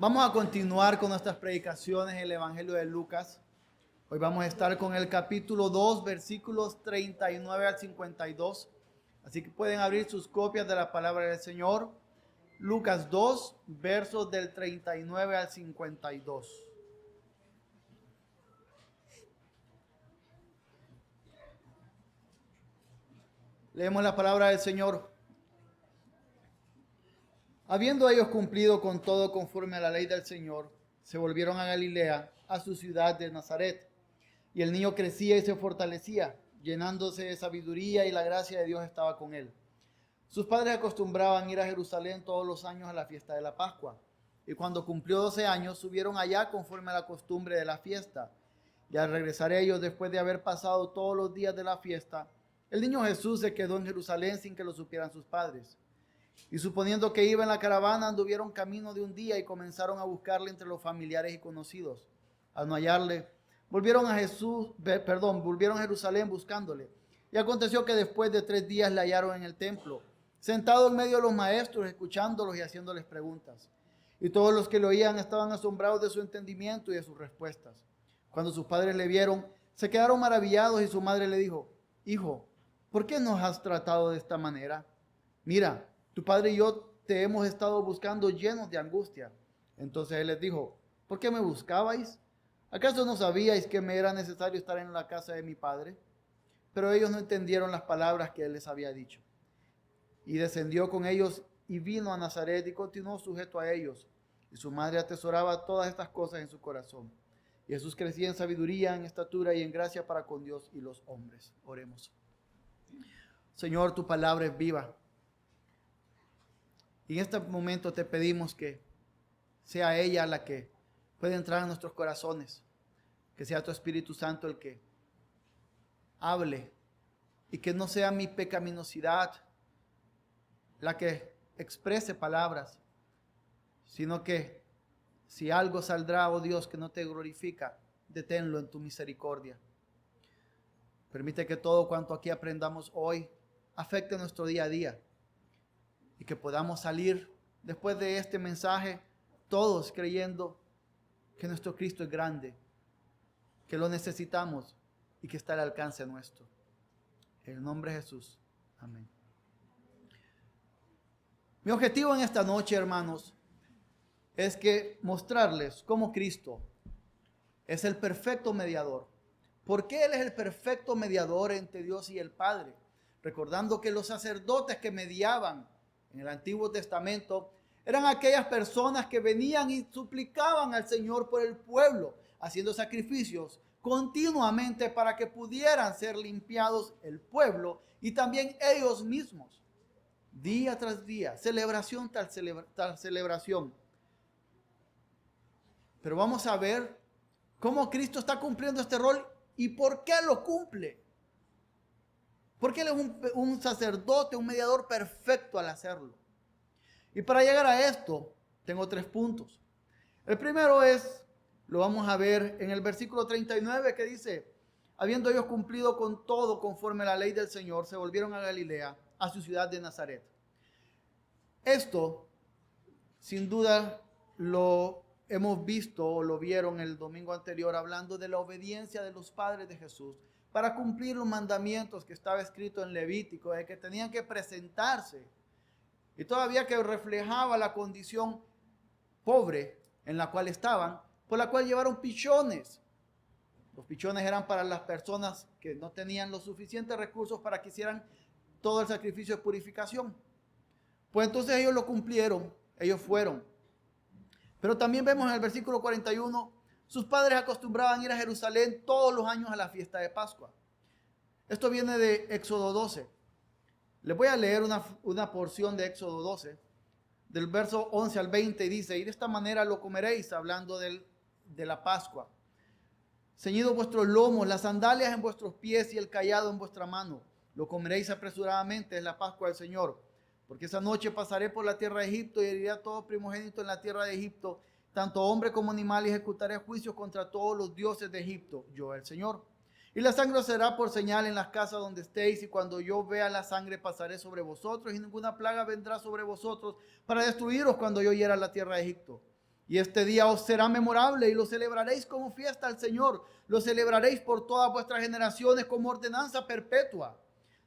Vamos a continuar con nuestras predicaciones en el Evangelio de Lucas. Hoy vamos a estar con el capítulo 2, versículos 39 al 52. Así que pueden abrir sus copias de la palabra del Señor. Lucas 2, versos del 39 al 52. Leemos la palabra del Señor. Habiendo ellos cumplido con todo conforme a la ley del Señor, se volvieron a Galilea, a su ciudad de Nazaret. Y el niño crecía y se fortalecía, llenándose de sabiduría, y la gracia de Dios estaba con él. Sus padres acostumbraban ir a Jerusalén todos los años a la fiesta de la Pascua. Y cuando cumplió 12 años, subieron allá conforme a la costumbre de la fiesta. Y al regresar ellos, después de haber pasado todos los días de la fiesta, el niño Jesús se quedó en Jerusalén sin que lo supieran sus padres. Y suponiendo que iba en la caravana, anduvieron camino de un día y comenzaron a buscarle entre los familiares y conocidos. Al no hallarle, volvieron a Jerusalén buscándole. Y aconteció que después de 3 días le hallaron en el templo, sentado en medio de los maestros, escuchándolos y haciéndoles preguntas. Y todos los que lo oían estaban asombrados de su entendimiento y de sus respuestas. Cuando sus padres le vieron, se quedaron maravillados, y su madre le dijo: Hijo, ¿por qué nos has tratado de esta manera? Mira, tu padre y yo te hemos estado buscando llenos de angustia. Entonces él les dijo: ¿por qué me buscabais? ¿Acaso no sabíais que me era necesario estar en la casa de mi padre? Pero ellos no entendieron las palabras que él les había dicho. Y descendió con ellos y vino a Nazaret y continuó sujeto a ellos. Y su madre atesoraba todas estas cosas en su corazón. Y Jesús crecía en sabiduría, en estatura y en gracia para con Dios y los hombres. Oremos. Señor, tu palabra es viva. Y en este momento te pedimos que sea ella la que pueda entrar en nuestros corazones. Que sea tu Espíritu Santo el que hable. Y que no sea mi pecaminosidad la que exprese palabras, sino que si algo saldrá, oh Dios, que no te glorifica, deténlo en tu misericordia. Permite que todo cuanto aquí aprendamos hoy afecte nuestro día a día y que podamos salir después de este mensaje todos creyendo que nuestro Cristo es grande, que lo necesitamos y que está al alcance nuestro. En el nombre de Jesús. Amén. Mi objetivo en esta noche, hermanos, es que mostrarles cómo Cristo es el perfecto mediador. ¿Por qué Él es el perfecto mediador entre Dios y el Padre? Recordando que los sacerdotes que mediaban en el Antiguo Testamento eran aquellas personas que venían y suplicaban al Señor por el pueblo, haciendo sacrificios continuamente para que pudieran ser limpiados el pueblo y también ellos mismos. Día tras día, celebración tras celebración. Pero vamos a ver cómo Cristo está cumpliendo este rol y por qué lo cumple. Porque Él es un sacerdote, un mediador perfecto al hacerlo. Y para llegar a esto, tengo 3 puntos. El primero lo vamos a ver en el versículo 39 que dice: habiendo ellos cumplido con todo conforme a la ley del Señor, se volvieron a Galilea, a su ciudad de Nazaret. Esto, sin duda, lo hemos visto o lo vieron el domingo anterior, hablando de la obediencia de los padres de Jesús para cumplir los mandamientos que estaba escrito en Levítico, de que tenían que presentarse, y todavía que reflejaba la condición pobre en la cual estaban, por la cual llevaron pichones. Los pichones eran para las personas que no tenían los suficientes recursos para que hicieran todo el sacrificio de purificación. Pues entonces ellos lo cumplieron, ellos fueron. Pero también vemos en el versículo 41, sus padres acostumbraban ir a Jerusalén todos los años a la fiesta de Pascua. Esto viene de Éxodo 12. Les voy a leer una porción de Éxodo 12, del verso 11 al 20, y dice: y de esta manera lo comeréis, hablando de la Pascua. Ceñidos vuestros lomos, las sandalias en vuestros pies y el cayado en vuestra mano. Lo comeréis apresuradamente, es la Pascua del Señor. Porque esa noche pasaré por la tierra de Egipto y heriré a todo primogénito en la tierra de Egipto, tanto hombre como animal, y ejecutaré juicios contra todos los dioses de Egipto, yo el Señor. Y la sangre será por señal en las casas donde estéis, y cuando yo vea la sangre pasaré sobre vosotros, y ninguna plaga vendrá sobre vosotros para destruiros cuando yo hiera la tierra de Egipto. Y este día os será memorable y lo celebraréis como fiesta al Señor. Lo celebraréis por todas vuestras generaciones como ordenanza perpetua.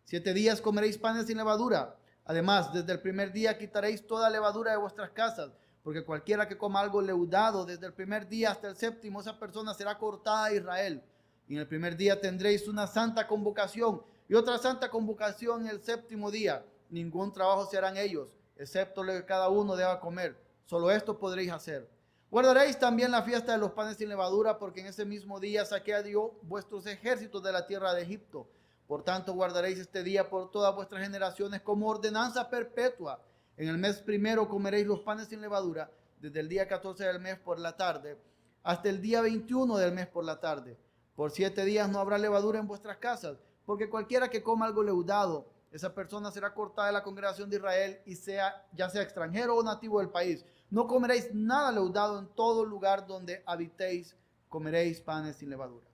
7 días comeréis panes sin levadura. Además, desde el primer día quitaréis toda levadura de vuestras casas, porque cualquiera que coma algo leudado desde el primer día hasta el séptimo, esa persona será cortada de Israel. Y en el primer día tendréis una santa convocación y otra santa convocación en el séptimo día. Ningún trabajo se harán ellos, excepto lo que cada uno deba comer. Solo esto podréis hacer. Guardaréis también la fiesta de los panes sin levadura, porque en ese mismo día saqué a Dios vuestros ejércitos de la tierra de Egipto. Por tanto, guardaréis este día por todas vuestras generaciones como ordenanza perpetua. En el mes primero comeréis los panes sin levadura, desde el día 14 del mes por la tarde hasta el día 21 del mes por la tarde. Por 7 días no habrá levadura en vuestras casas, porque cualquiera que coma algo leudado, esa persona será cortada de la congregación de Israel, y ya sea extranjero o nativo del país. No comeréis nada leudado. En todo lugar donde habitéis comeréis panes sin levadura.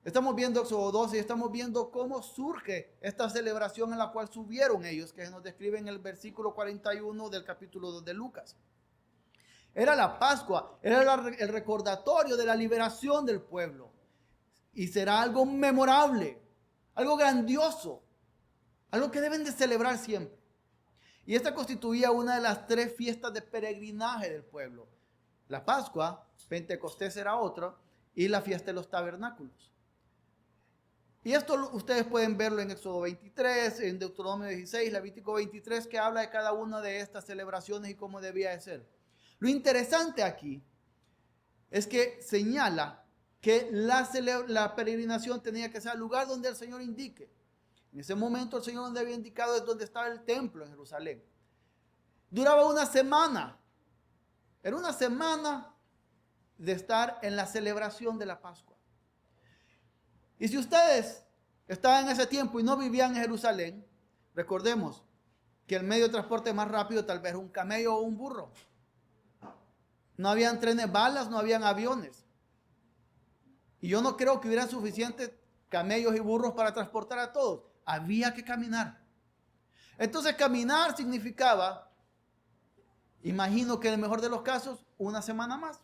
Estamos viendo Éxodo 12 y estamos viendo cómo surge esta celebración en la cual subieron ellos, que nos describe en el versículo 41 del capítulo 2 de Lucas. Era la Pascua, era el recordatorio de la liberación del pueblo. Y será algo memorable, algo grandioso, algo que deben de celebrar siempre. Y esta constituía una de las 3 fiestas de peregrinaje del pueblo. La Pascua, Pentecostés era otra, y la fiesta de los tabernáculos. Y esto ustedes pueden verlo en Éxodo 23, en Deuteronomio 16, Levítico 23, que habla de cada una de estas celebraciones y cómo debía de ser. Lo interesante aquí es que señala que la peregrinación tenía que ser el lugar donde el Señor indique. En ese momento el Señor donde había indicado es donde estaba el templo en Jerusalén. Duraba una semana. Era una semana de estar en la celebración de la Pascua. Y si ustedes estaban en ese tiempo y no vivían en Jerusalén, recordemos que el medio de transporte más rápido tal vez era un camello o un burro. No habían trenes balas, no habían aviones. Y yo no creo que hubieran suficientes camellos y burros para transportar a todos. Había que caminar. Entonces caminar significaba, imagino que en el mejor de los casos, una semana más.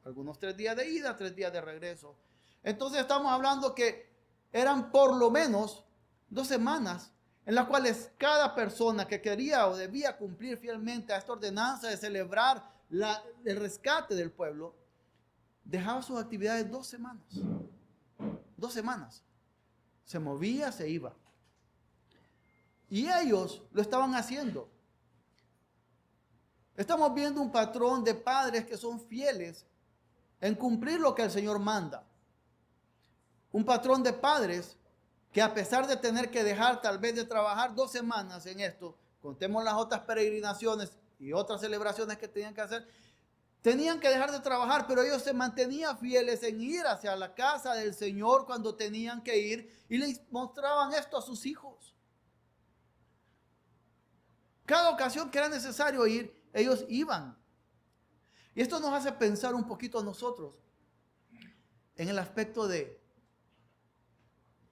Algunos 3 días de ida, 3 días de regreso. Entonces estamos hablando que eran por lo menos 2 semanas en las cuales cada persona que quería o debía cumplir fielmente a esta ordenanza de celebrar el rescate del pueblo, dejaba sus actividades 2 semanas. 2 semanas. Se movía, se iba. Y ellos lo estaban haciendo. Estamos viendo un patrón de padres que son fieles en cumplir lo que el Señor manda. Un patrón de padres que, a pesar de tener que dejar tal vez de trabajar 2 semanas en esto, contemos las otras peregrinaciones y otras celebraciones que tenían que hacer, tenían que dejar de trabajar, pero ellos se mantenían fieles en ir hacia la casa del Señor cuando tenían que ir, y les mostraban esto a sus hijos. Cada ocasión que era necesario ir, ellos iban. Y esto nos hace pensar un poquito a nosotros en el aspecto de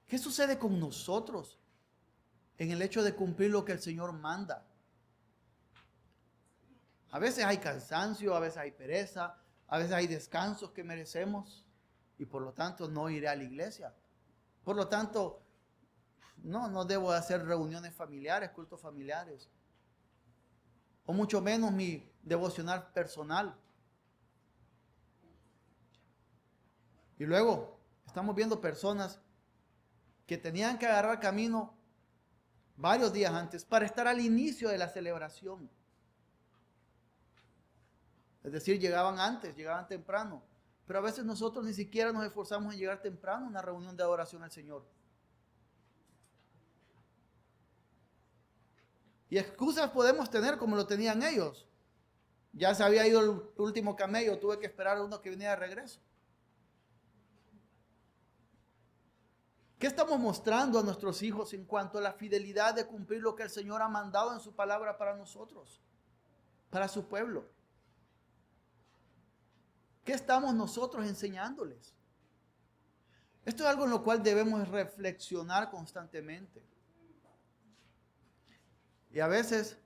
¿qué sucede con nosotros en el hecho de cumplir lo que el Señor manda? A veces hay cansancio, a veces hay pereza, a veces hay descansos que merecemos y por lo tanto no iré a la iglesia. Por lo tanto, no debo hacer reuniones familiares, cultos familiares, o mucho menos mi devocional personal. Y luego estamos viendo personas que tenían que agarrar camino varios días antes para estar al inicio de la celebración. Es decir, llegaban antes, llegaban temprano. Pero a veces nosotros ni siquiera nos esforzamos en llegar temprano a una reunión de adoración al Señor. Y excusas podemos tener como lo tenían ellos. Ya se había ido el último camello, tuve que esperar a uno que viniera de regreso. ¿Qué estamos mostrando a nuestros hijos en cuanto a la fidelidad de cumplir lo que el Señor ha mandado en su palabra para nosotros, para su pueblo? ¿Qué estamos nosotros enseñándoles? Esto es algo en lo cual debemos reflexionar constantemente. Y a veces,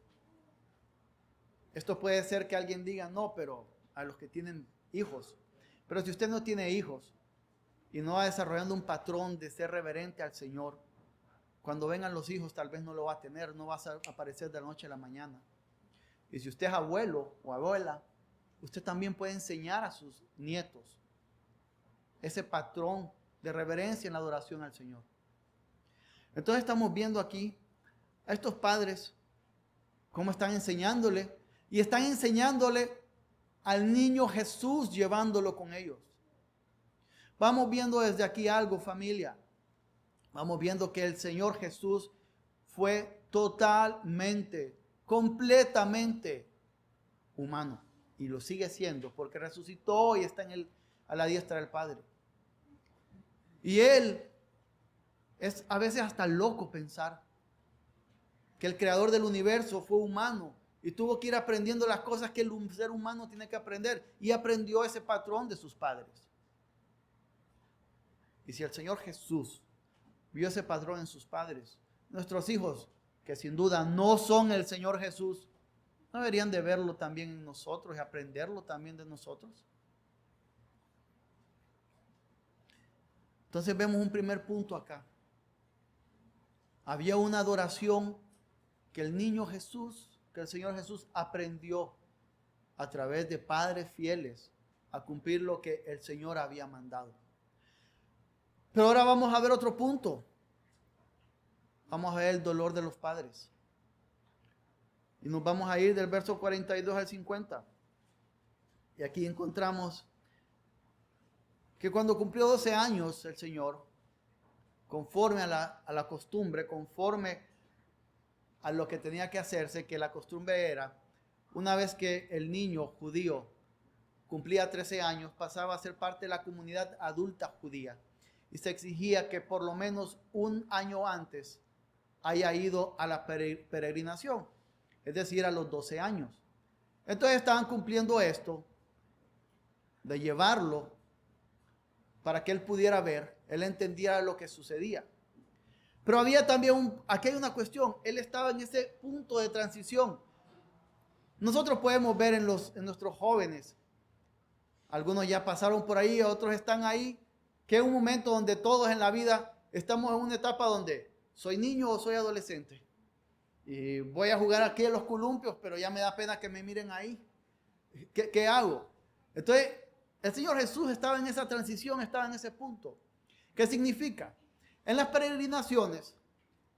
esto puede ser que alguien diga, no, pero a los que tienen hijos. Pero si usted no tiene hijos y no va desarrollando un patrón de ser reverente al Señor, cuando vengan los hijos tal vez no lo va a tener, no va a aparecer de la noche a la mañana. Y si usted es abuelo o abuela, usted también puede enseñar a sus nietos ese patrón de reverencia en la adoración al Señor. Entonces estamos viendo aquí a estos padres cómo están enseñándole, y están enseñándole al niño Jesús, llevándolo con ellos. Vamos viendo desde aquí algo, familia. Vamos viendo que el Señor Jesús fue totalmente, completamente humano. Y lo sigue siendo porque resucitó y está a la diestra del Padre. Y Él es a veces hasta loco pensar que el creador del universo fue humano y tuvo que ir aprendiendo las cosas que el ser humano tiene que aprender. Y aprendió ese patrón de sus padres. Y si el Señor Jesús vio ese patrón en sus padres, nuestros hijos, que sin duda no son el Señor Jesús, ¿no deberían de verlo también en nosotros y aprenderlo también de nosotros? Entonces vemos un primer punto acá. Había una adoración que el niño Jesús, que el Señor Jesús aprendió a través de padres fieles a cumplir lo que el Señor había mandado. Pero ahora vamos a ver otro punto. Vamos a ver el dolor de los padres. Y nos vamos a ir del verso 42 al 50. Y aquí encontramos que cuando cumplió 12 años el Señor, conforme a la costumbre, conforme a lo que tenía que hacerse, que la costumbre era, una vez que el niño judío cumplía 13 años, pasaba a ser parte de la comunidad adulta judía. Y se exigía que por lo menos un año antes haya ido a la peregrinación, es decir, a los 12 años. Entonces estaban cumpliendo esto, de llevarlo para que él pudiera ver, él entendiera lo que sucedía. Pero había también aquí hay una cuestión, él estaba en ese punto de transición. Nosotros podemos ver en nuestros jóvenes, algunos ya pasaron por ahí, otros están ahí, que es un momento donde todos en la vida estamos en una etapa donde soy niño o soy adolescente. Y voy a jugar aquí en los columpios, pero ya me da pena que me miren ahí. ¿Qué hago? Entonces, el Señor Jesús estaba en esa transición, estaba en ese punto. ¿Qué significa? En las peregrinaciones,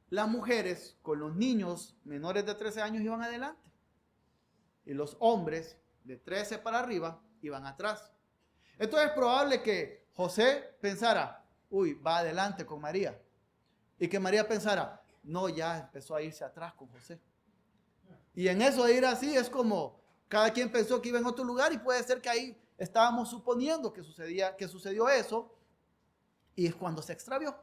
las mujeres con los niños menores de 13 años iban adelante. Y los hombres de 13 para arriba iban atrás. Entonces es probable que José pensara, uy, va adelante con María. Y que María pensara, no, ya empezó a irse atrás con José. Y en eso de ir así es como cada quien pensó que iba en otro lugar y puede ser que ahí estábamos suponiendo que sucedió eso y es cuando se extravió.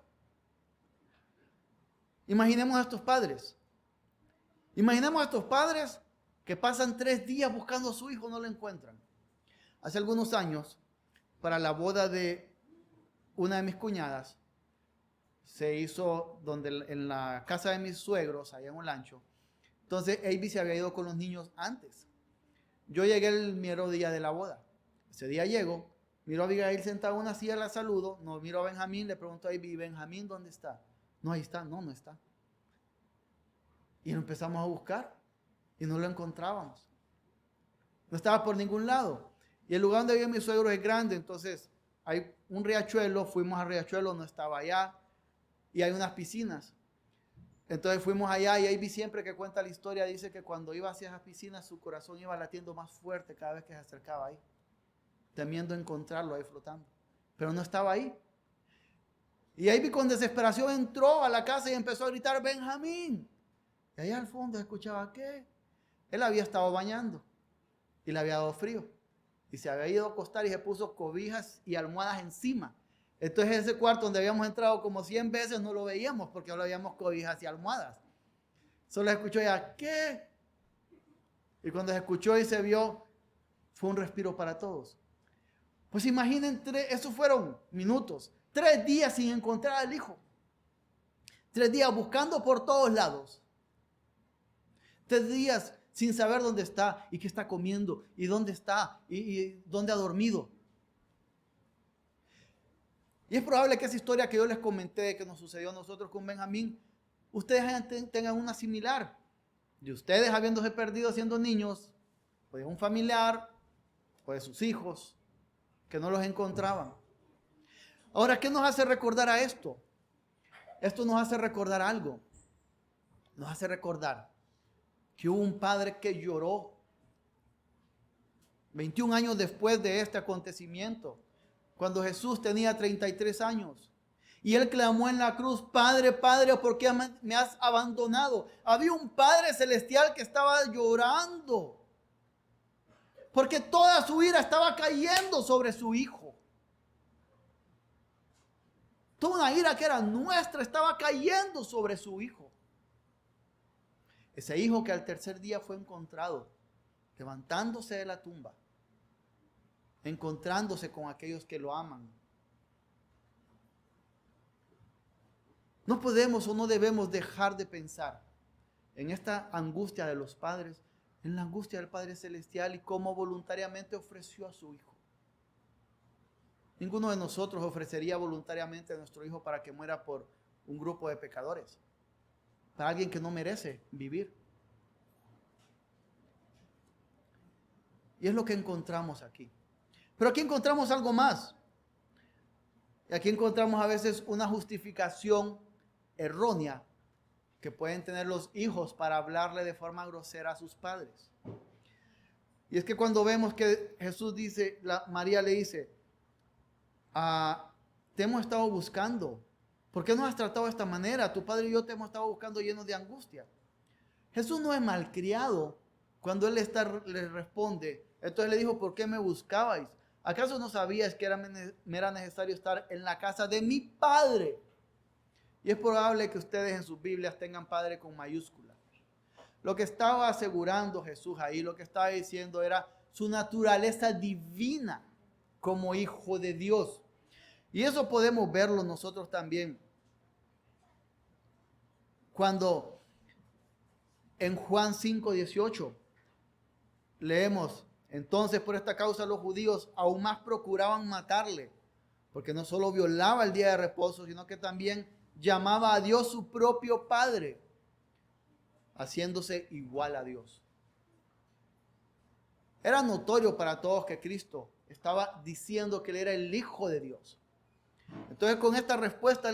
Imaginemos a estos padres. Imaginemos a estos padres que pasan 3 días buscando a su hijo, no lo encuentran. Hace algunos años, para la boda de una de mis cuñadas, se hizo en la casa de mis suegros, allá en Olancho. Entonces, Avi se había ido con los niños antes. Yo llegué el mero día de la boda. Ese día llego, miro a Abigail sentada en una silla, la saludo, no miro a Benjamín, le pregunto a Avi, ¿Benjamín dónde está? No, ahí está, no está. Y lo empezamos a buscar y no lo encontrábamos. No estaba por ningún lado. Y el lugar donde vive mi suegro es grande, entonces hay un riachuelo, fuimos al riachuelo, no estaba allá. Y hay unas piscinas. Entonces fuimos allá y Avi siempre que cuenta la historia dice que cuando iba hacia esas piscinas su corazón iba latiendo más fuerte cada vez que se acercaba ahí, temiendo encontrarlo ahí flotando. Pero no estaba ahí. Y Avi con desesperación entró a la casa y empezó a gritar, Benjamín. Y allá al fondo escuchaba, ¿qué? Él había estado bañando y le había dado frío. Y se había ido a acostar y se puso cobijas y almohadas encima. Entonces ese cuarto donde habíamos entrado como 100 veces no lo veíamos porque ahora habíamos cobijas y almohadas. Solo escuchó ya, ¿qué? Y cuando se escuchó y se vio, fue un respiro para todos. Pues imaginen, esos fueron minutos. 3 días sin encontrar al hijo. 3 días buscando por todos lados. 3 días sin saber dónde está y qué está comiendo y dónde está y dónde ha dormido. Y es probable que esa historia que yo les comenté, que nos sucedió a nosotros con Benjamín, ustedes tengan una similar. De ustedes habiéndose perdido siendo niños, o de un familiar, o de sus hijos, que no los encontraban. Ahora, ¿qué nos hace recordar a esto? Esto nos hace recordar algo. Nos hace recordar que hubo un padre que lloró 21 años después de este acontecimiento, cuando Jesús tenía 33 años. Y él clamó en la cruz: Padre, Padre, ¿por qué me has abandonado? Había un Padre celestial que estaba llorando, porque toda su ira estaba cayendo sobre su hijo. Toda una ira que era nuestra estaba cayendo sobre su hijo. Ese hijo que al tercer día fue encontrado, levantándose de la tumba, encontrándose con aquellos que lo aman. No podemos o no debemos dejar de pensar en esta angustia de los padres, en la angustia del Padre Celestial y cómo voluntariamente ofreció a su hijo. Ninguno de nosotros ofrecería voluntariamente a nuestro hijo para que muera por un grupo de pecadores, para alguien que no merece vivir. Y es lo que encontramos aquí. Pero aquí encontramos algo más. Y aquí encontramos a veces una justificación errónea que pueden tener los hijos para hablarle de forma grosera a sus padres. Y es que cuando vemos que Jesús dice, María le dice: te hemos estado buscando. ¿Por qué nos has tratado de esta manera? Tu padre y yo te hemos estado buscando llenos de angustia. Jesús no es malcriado cuando él le responde. Entonces le dijo: ¿por qué me buscabais? ¿Acaso no sabías que me era necesario estar en la casa de mi Padre? Y es probable que ustedes en sus Biblias tengan Padre con mayúscula. Lo que estaba asegurando Jesús ahí, lo que estaba diciendo era su naturaleza divina como hijo de Dios. Y eso podemos verlo nosotros también cuando en Juan 5:18 leemos: entonces por esta causa los judíos aún más procuraban matarle, porque no solo violaba el día de reposo, sino que también llamaba a Dios su propio Padre, haciéndose igual a Dios. Era notorio para todos que Cristo estaba diciendo que él era el Hijo de Dios. Entonces, con esta respuesta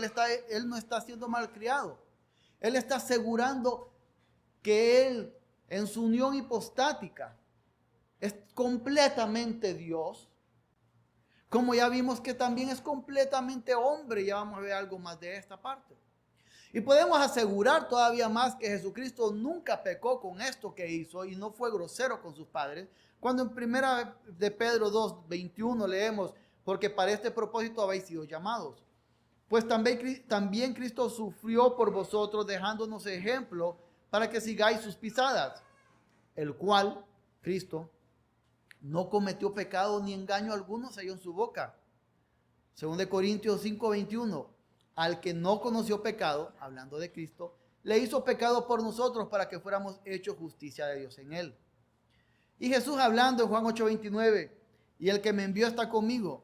él no está siendo malcriado. Él está asegurando que él, en su unión hipostática, es completamente Dios, como ya vimos que también es completamente hombre. Ya vamos a ver algo más de esta parte. Y podemos asegurar todavía más que Jesucristo nunca pecó con esto que hizo y no fue grosero con sus padres. Cuando en 1 de Pedro 2:21 leemos: porque para este propósito habéis sido llamados. Pues también Cristo sufrió por vosotros, dejándonos ejemplo para que sigáis sus pisadas, el cual, Cristo, no cometió pecado ni engaño alguno se halló en su boca. 2 Corintios 5:21, al que no conoció pecado, hablando de Cristo, le hizo pecado por nosotros para que fuéramos hechos justicia de Dios en él. Y Jesús hablando en Juan 8:29, y el que me envió está conmigo,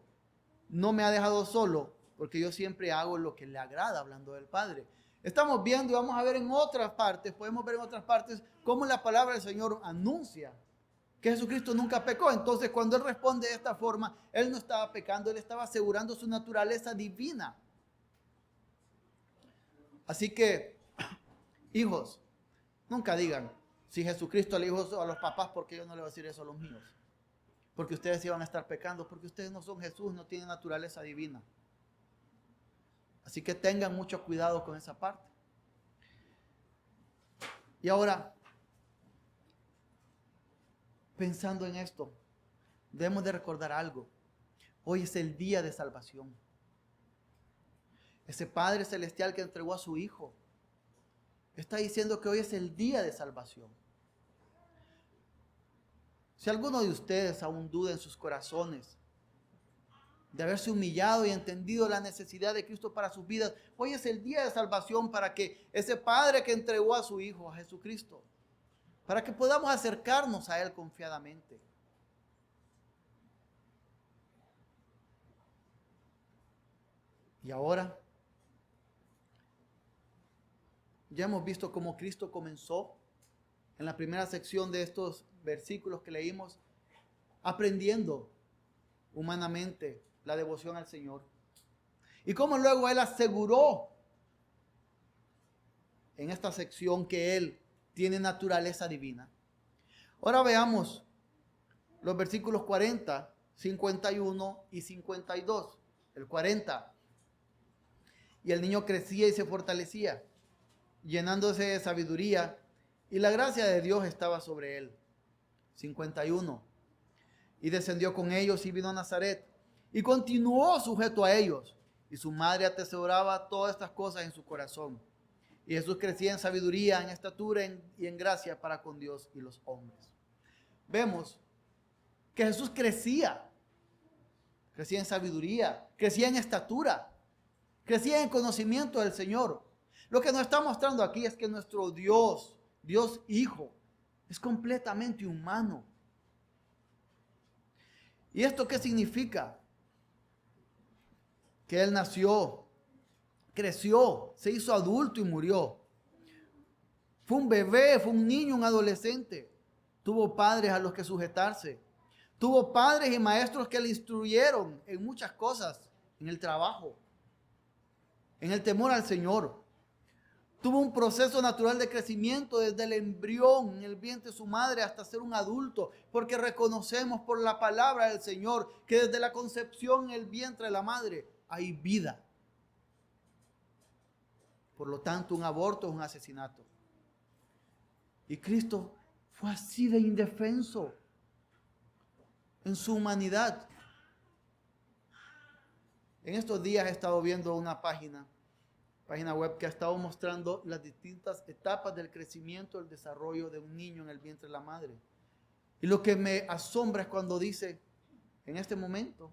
no me ha dejado solo, porque yo siempre hago lo que le agrada, hablando del Padre. Estamos viendo y vamos a ver en otras partes, podemos ver en otras partes cómo la palabra del Señor anuncia que Jesucristo nunca pecó. Entonces, cuando él responde de esta forma, él no estaba pecando, él estaba asegurando su naturaleza divina. Así que, hijos, nunca digan: si Jesucristo le dijo a los papás, ¿por qué yo no le voy a decir eso a los míos? Porque ustedes iban a estar pecando, porque ustedes no son Jesús, no tienen naturaleza divina. Así que tengan mucho cuidado con esa parte. Y ahora, pensando en esto, debemos de recordar algo. Hoy es el día de salvación. Ese Padre Celestial que entregó a su Hijo está diciendo que hoy es el día de salvación. Si alguno de ustedes aún duda en sus corazones de haberse humillado y entendido la necesidad de Cristo para sus vidas, hoy es el día de salvación para que ese Padre que entregó a su Hijo, a Jesucristo, para que podamos acercarnos a Él confiadamente. Y ahora, ya hemos visto cómo Cristo comenzó en la primera sección de estos versículos que leímos, aprendiendo humanamente la devoción al Señor. Y cómo luego Él aseguró en esta sección que Él tiene naturaleza divina. Ahora veamos los versículos 40, 51 y 52. El 40. Y el niño crecía y se fortalecía, llenándose de sabiduría, y la gracia de Dios estaba sobre él. 51. Y descendió con ellos y vino a Nazaret, y continuó sujeto a ellos, y su madre atesoraba todas estas cosas en su corazón. Y Jesús crecía en sabiduría, en estatura y en gracia para con Dios y los hombres. Vemos que Jesús crecía en sabiduría, crecía en estatura, crecía en conocimiento del Señor. Lo que nos está mostrando aquí es que nuestro Dios, Dios Hijo, es completamente humano. ¿Y esto qué significa? Que Él nació, creció, se hizo adulto y murió. Fue un bebé, fue un niño, un adolescente. Tuvo padres a los que sujetarse. Tuvo padres y maestros que le instruyeron en muchas cosas, en el trabajo, en el temor al Señor. Tuvo un proceso natural de crecimiento desde el embrión en el vientre de su madre hasta ser un adulto, porque reconocemos por la palabra del Señor que desde la concepción en el vientre de la madre hay vida. Por lo tanto, un aborto es un asesinato. Y Cristo fue así de indefenso en su humanidad. En estos días he estado viendo una página web que ha estado mostrando las distintas etapas del crecimiento, el desarrollo de un niño en el vientre de la madre. Y lo que me asombra es cuando dice, en este momento,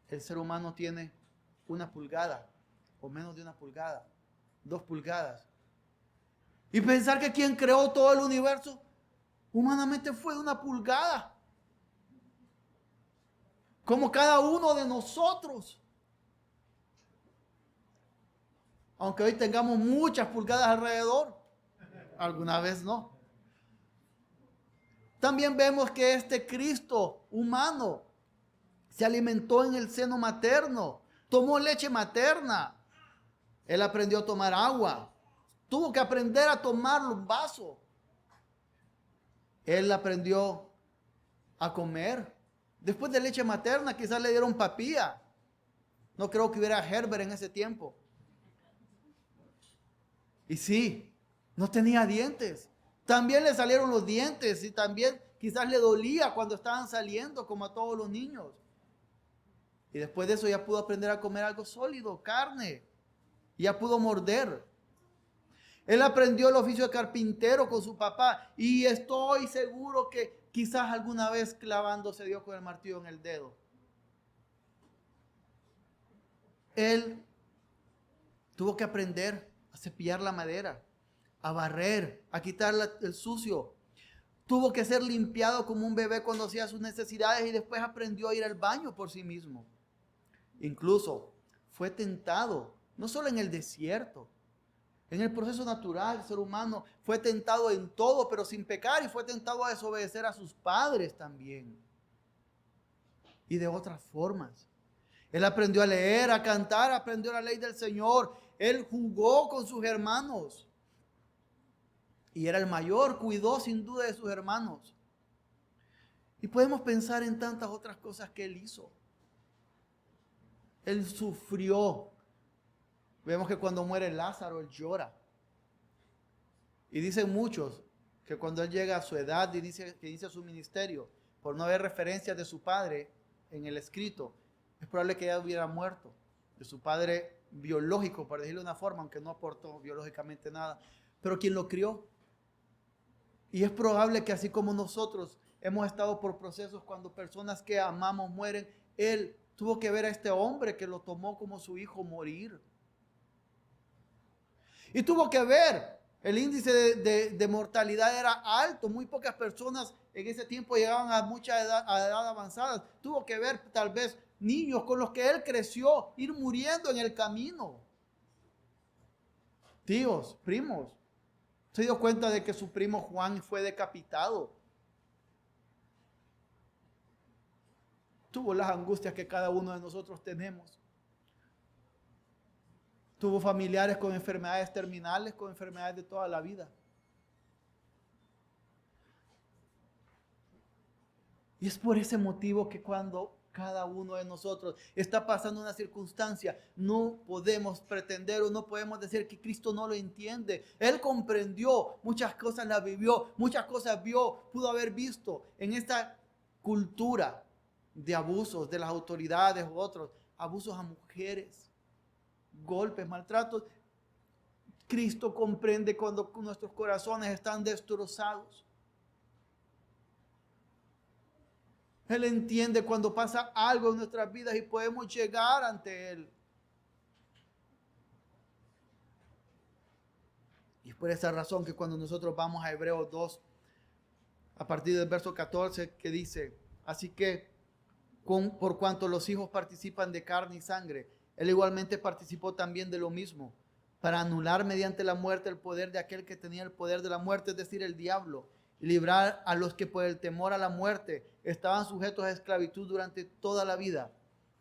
el ser humano tiene 1 pulgada o menos de 1 pulgada, 2 pulgadas. Y pensar que quien creó todo el universo humanamente fue de 1 pulgada. Como cada uno de nosotros. Aunque hoy tengamos muchas pulgadas alrededor, alguna vez no. También vemos que este Cristo humano se alimentó en el seno materno, tomó leche materna. Él aprendió a tomar agua, tuvo que aprender a tomar un vaso. Él aprendió a comer. Después de leche materna quizás le dieron papilla. No creo que hubiera Herbert en ese tiempo. Y sí, no tenía dientes. También le salieron los dientes y también quizás le dolía cuando estaban saliendo, como a todos los niños. Y después de eso ya pudo aprender a comer algo sólido, carne. Ya pudo morder. Él aprendió el oficio de carpintero con su papá. Y estoy seguro que quizás alguna vez clavándose dio con el martillo en el dedo. Él tuvo que aprender a cepillar la madera, a barrer, a quitar el sucio. Tuvo que ser limpiado como un bebé cuando hacía sus necesidades y después aprendió a ir al baño por sí mismo. Incluso fue tentado, no solo en el desierto, en el proceso natural, el ser humano fue tentado en todo, pero sin pecar, y fue tentado a desobedecer a sus padres también. Y de otras formas. Él aprendió a leer, a cantar, aprendió la ley del Señor. Él jugó con sus hermanos. Y era el mayor, cuidó sin duda de sus hermanos. Y podemos pensar en tantas otras cosas que él hizo. Él sufrió. Vemos que cuando muere Lázaro, él llora. Y dicen muchos que cuando él llega a su edad, que inicia su ministerio, por no haber referencias de su padre en el escrito, es probable que ya hubiera muerto. De su padre biológico, por decirlo de una forma, aunque no aportó biológicamente nada, pero quien lo crió. Y es probable que así como nosotros hemos estado por procesos cuando personas que amamos mueren, él tuvo que ver a este hombre que lo tomó como su hijo morir. Y tuvo que ver El índice de mortalidad era alto. Muy pocas personas en ese tiempo llegaban a mucha edad, a edad avanzada. Tuvo que ver tal vez niños con los que él creció ir muriendo en el camino. Tíos, primos. Se dio cuenta de que su primo Juan fue decapitado. Tuvo las angustias que cada uno de nosotros tenemos. Tuvo familiares con enfermedades terminales, con enfermedades de toda la vida. Y es por ese motivo que cuando cada uno de nosotros está pasando una circunstancia, no podemos pretender o no podemos decir que Cristo no lo entiende. Él comprendió, muchas cosas las vivió, muchas cosas vio, pudo haber visto en esta cultura de abusos de las autoridades u otros, abusos a mujeres, golpes, maltratos. Cristo comprende cuando nuestros corazones están destrozados. Él entiende cuando pasa algo en nuestras vidas y podemos llegar ante Él. Y es por esa razón que cuando nosotros vamos a Hebreos 2, a partir del verso 14, que dice, así que por cuanto los hijos participan de carne y sangre, Él igualmente participó también de lo mismo, para anular mediante la muerte el poder de aquel que tenía el poder de la muerte, es decir, el diablo, y librar a los que por el temor a la muerte estaban sujetos a esclavitud durante toda la vida,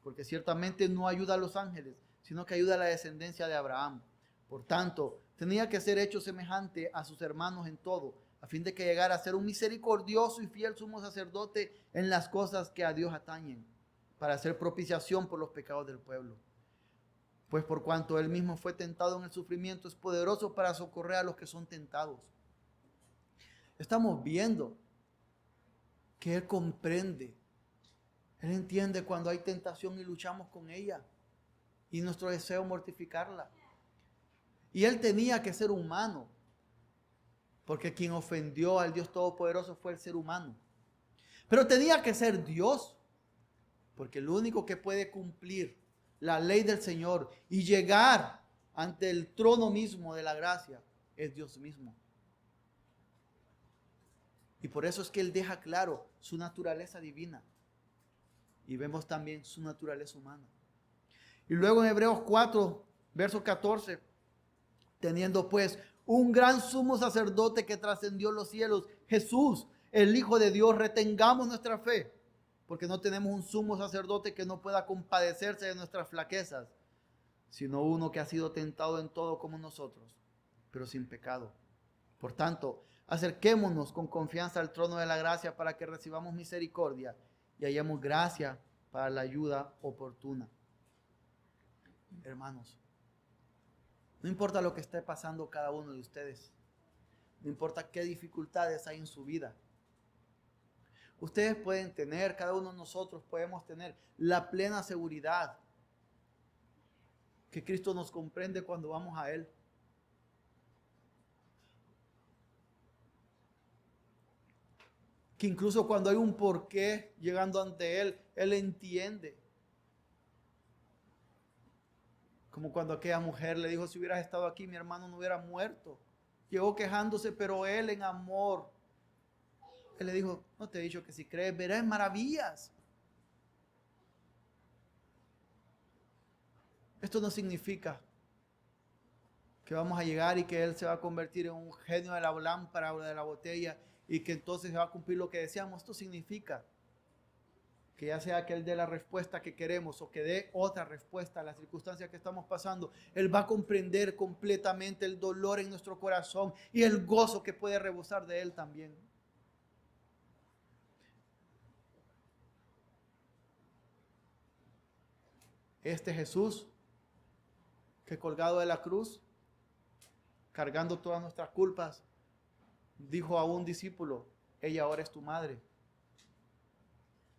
porque ciertamente no ayuda a los ángeles, sino que ayuda a la descendencia de Abraham. Por tanto, tenía que ser hecho semejante a sus hermanos en todo, a fin de que llegara a ser un misericordioso y fiel sumo sacerdote en las cosas que a Dios atañen, para hacer propiciación por los pecados del pueblo. Pues por cuanto él mismo fue tentado en el sufrimiento, es poderoso para socorrer a los que son tentados. Estamos viendo que Él comprende. Él entiende cuando hay tentación y luchamos con ella. Y nuestro deseo mortificarla. Y Él tenía que ser humano. Porque quien ofendió al Dios Todopoderoso fue el ser humano. Pero tenía que ser Dios. Porque el único que puede cumplir la ley del Señor y llegar ante el trono mismo de la gracia es Dios mismo. Y por eso es que Él deja claro su naturaleza divina. Y vemos también su naturaleza humana. Y luego en Hebreos 4, verso 14, teniendo pues un gran sumo sacerdote que trascendió los cielos, Jesús, el Hijo de Dios, retengamos nuestra fe, porque no tenemos un sumo sacerdote que no pueda compadecerse de nuestras flaquezas, sino uno que ha sido tentado en todo como nosotros, pero sin pecado. Por tanto, acerquémonos con confianza al trono de la gracia para que recibamos misericordia y hallemos gracia para la ayuda oportuna. Hermanos, no importa lo que esté pasando cada uno de ustedes, no importa qué dificultades hay en su vida, ustedes pueden tener, cada uno de nosotros podemos tener la plena seguridad que Cristo nos comprende cuando vamos a Él. Que incluso cuando hay un porqué llegando ante Él, Él entiende. Como cuando aquella mujer le dijo, si hubieras estado aquí, mi hermano no hubiera muerto. Llegó quejándose, pero Él en amor, Él le dijo, no te he dicho que si crees, verás maravillas. Esto no significa que vamos a llegar y que Él se va a convertir en un genio de la lámpara o de la botella y que entonces se va a cumplir lo que deseamos. Esto significa que ya sea que Él dé la respuesta que queremos o que dé otra respuesta a las circunstancias que estamos pasando, Él va a comprender completamente el dolor en nuestro corazón y el gozo que puede rebosar de Él también. Este Jesús que colgado de la cruz, cargando todas nuestras culpas, dijo a un discípulo, ella ahora es tu madre.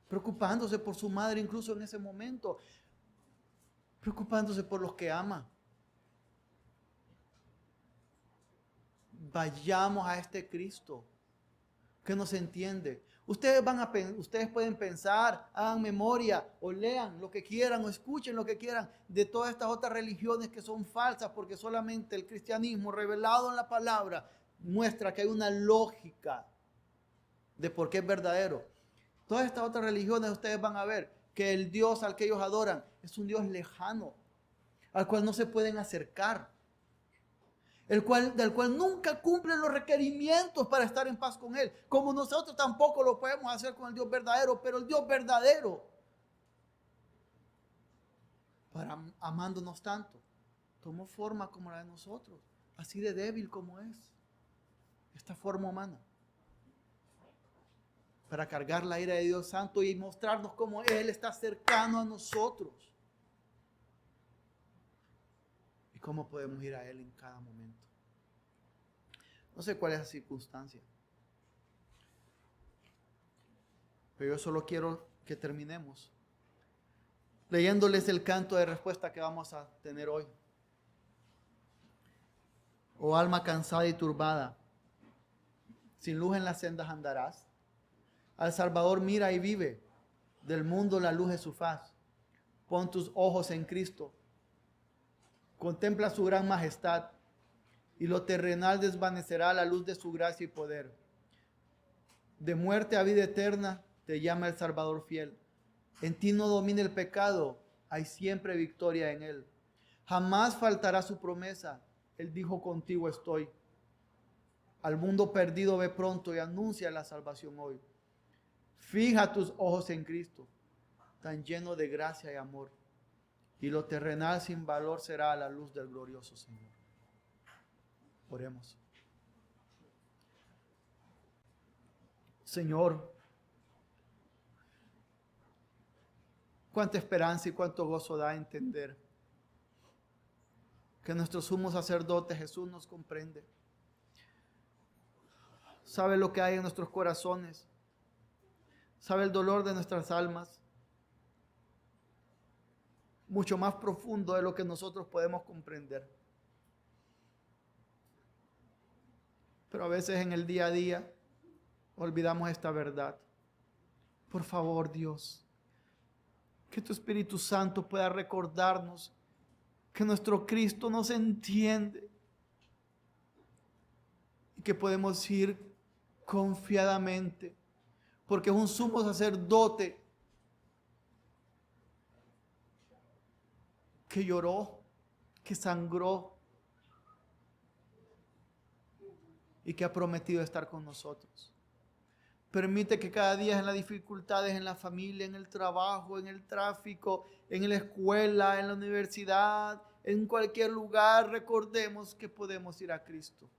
Preocupándose por su madre incluso en ese momento, preocupándose por los que ama. Vayamos a este Cristo, que no se entiende. Ustedes pueden pensar, hagan memoria o lean lo que quieran o escuchen lo que quieran de todas estas otras religiones que son falsas, porque solamente el cristianismo revelado en la palabra muestra que hay una lógica de por qué es verdadero. Todas estas otras religiones ustedes van a ver que el Dios al que ellos adoran es un Dios lejano, al cual no se pueden acercar, del cual nunca cumplen los requerimientos para estar en paz con Él, como nosotros tampoco lo podemos hacer con el Dios verdadero, pero el Dios verdadero, amándonos tanto, tomó forma como la de nosotros, así de débil como es esta forma humana, para cargar la ira de Dios Santo y mostrarnos cómo Él está cercano a nosotros y cómo podemos ir a Él en cada momento. No sé cuál es la circunstancia, pero yo solo quiero que terminemos leyéndoles el canto de respuesta que vamos a tener hoy. Oh alma cansada y turbada, sin luz en las sendas andarás. Al Salvador mira y vive, del mundo la luz es su faz. Pon tus ojos en Cristo, contempla su gran majestad, y lo terrenal desvanecerá la luz de su gracia y poder. De muerte a vida eterna te llama el Salvador fiel. En ti no domina el pecado, hay siempre victoria en él. Jamás faltará su promesa, él dijo contigo estoy. Al mundo perdido ve pronto y anuncia la salvación hoy. Fija tus ojos en Cristo, tan lleno de gracia y amor, y lo terrenal sin valor será a la luz del glorioso Señor. Oremos. Señor, cuánta esperanza y cuánto gozo da entender que nuestro sumo sacerdote Jesús nos comprende. Sabe lo que hay en nuestros corazones. Sabe el dolor de nuestras almas. Mucho más profundo de lo que nosotros podemos comprender. Pero a veces en el día a día olvidamos esta verdad. Por favor, Dios, que tu Espíritu Santo pueda recordarnos que nuestro Cristo nos entiende y que podemos ir confiadamente, porque es un sumo sacerdote que lloró, que sangró y que ha prometido estar con nosotros. Permite que cada día en las dificultades, en la familia, en el trabajo, en el tráfico, en la escuela, en la universidad, en cualquier lugar, recordemos que podemos ir a Cristo.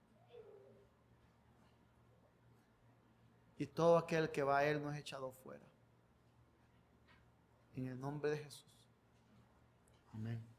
Y todo aquel que va a Él no es echado fuera. En el nombre de Jesús. Amén.